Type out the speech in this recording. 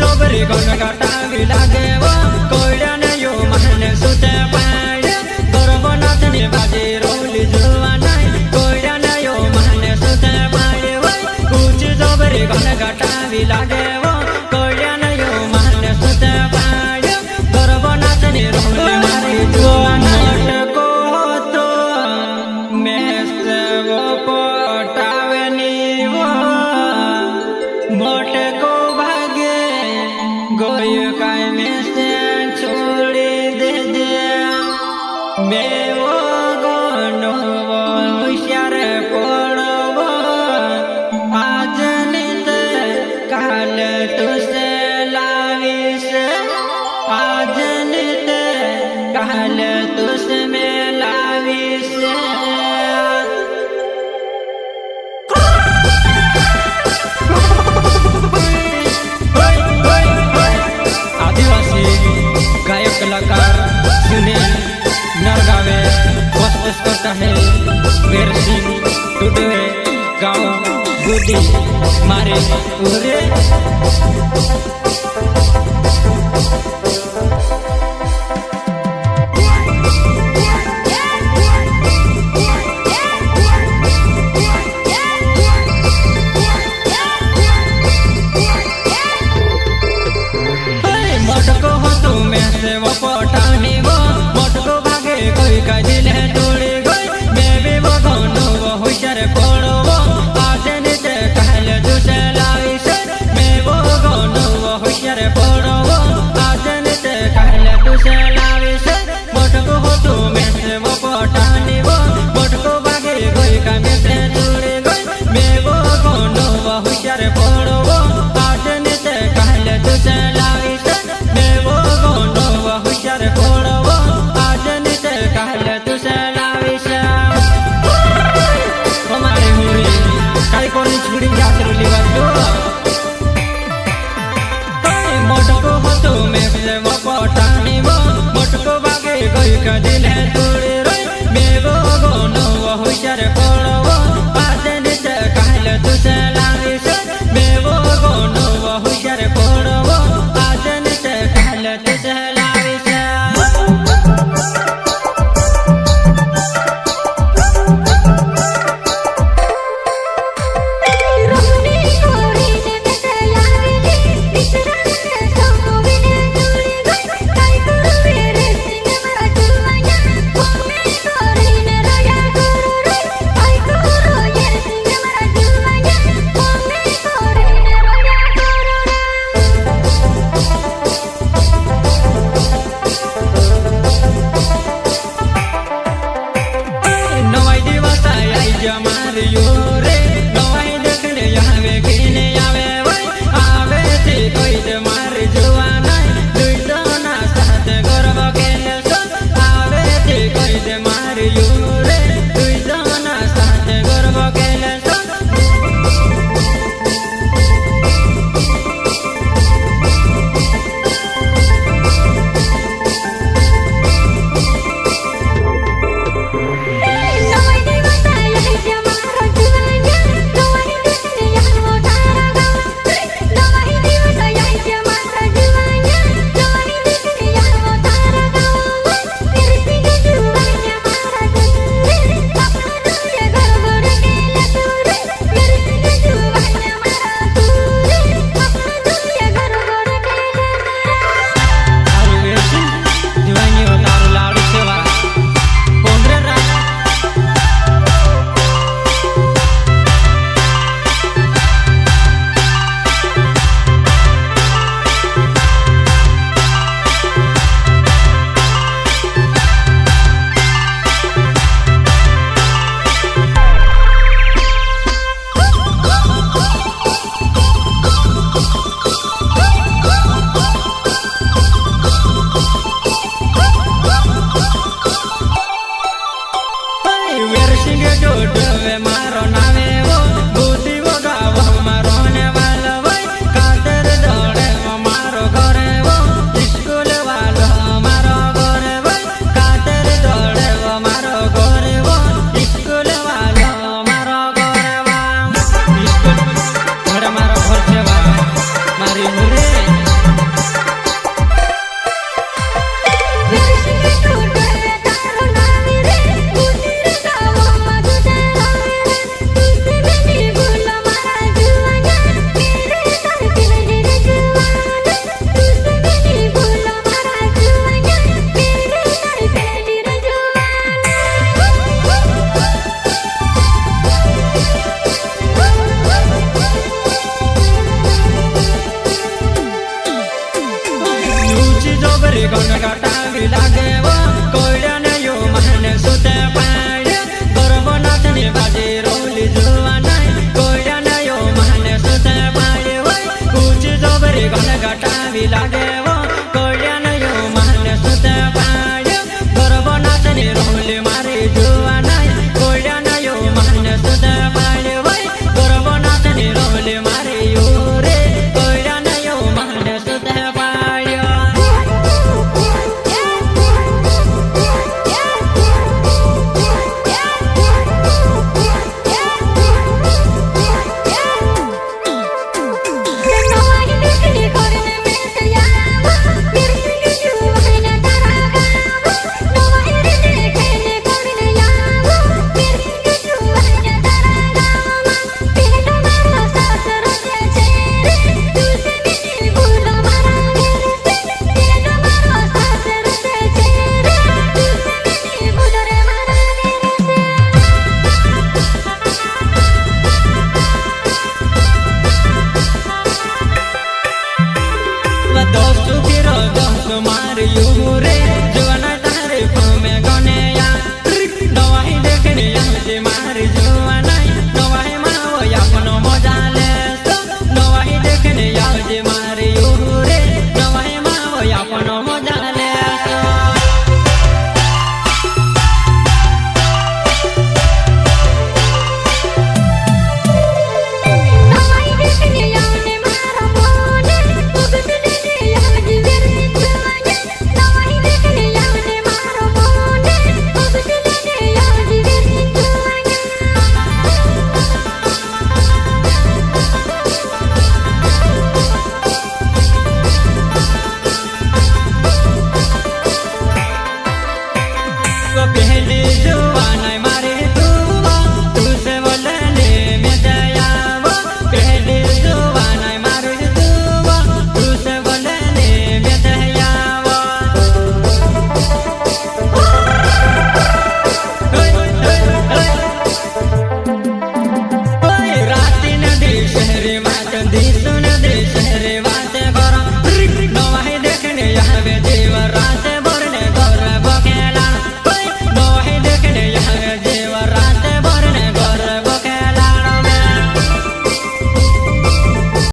जोबरी गण गटावी लागे वो कोयडा ने यो महने सुते पाड़े गर्भनाथ ने बाजी रोली जुआ नहीं कोयडा ने यो महने सुते पाड़े वो कुछ जोबरी गण गटावी लागे वो कोयडा ने यो महने सुते पाड़े गर्भनाथ ने रोली मारी जुआ नहीं को तो मैं से वो पोटावे नी वो मोटे को भागे गोय काय में से छोड़ी दे दे मैं वो गोनो वो होशियार पड़ो वो आज नित काल तुझसे लाविस आज नित काल तुझसे में लाविस गायक कलाकार सुनील नरगावे कोशिश करता है वीर सिंह टुडवे गाँव गुडी मारे उरे वो पटानी वो मोटको भागे कोई का दिल है तोड़े गई मैं भी वो गोनो वो होशियार पड़ो वो आज नीचे कहले तुझे लाई से मैं वो गोनो वो होशियार पड़ो वो आज नीचे कहले तुझे लाई से मोटको हो तू मैं से वो पटानी वो मोटको भागे कोई का मैं से तोड़े गई मैं वो गोनो वो होशियार पड़ो वो आज नीचे कहले तुझे लाई से मैं वो गोनो होशियार पड़ो वो आज नीचे कहले तुझे लाविशा हमारे हुरी काई कोनी छुड़ी जाकर लिवाजो मोटको हो तू मैं से वो पटानी वो मोटको भागे कोई का दिल है तोड़े रोई मैं वो गोनो वो होशियार पड़ो वो आज नीचे कहले तुझे लाविशा मैं वो गोनो वो होशियार पड़ो वो आज नीचे कहले तुझे बरी गण घटावी लागे वो कोयडा न यो महने सुते पाड़े गर्भ नाचने बाजे रोली जुआ नहीं कोयडा न यो महने सुते पाड़े वो कुछ जो बरी गण घटावी लागे वो कोयडा न यो महने सुते पाड़े गर्भ नाचने रोली मारी जुआ नहीं कोयडा न यो महने सुते पाड़े वो गर्भ नाचने रोली मारी यो रे कोयडा न यो महने सुते पाड़े शहर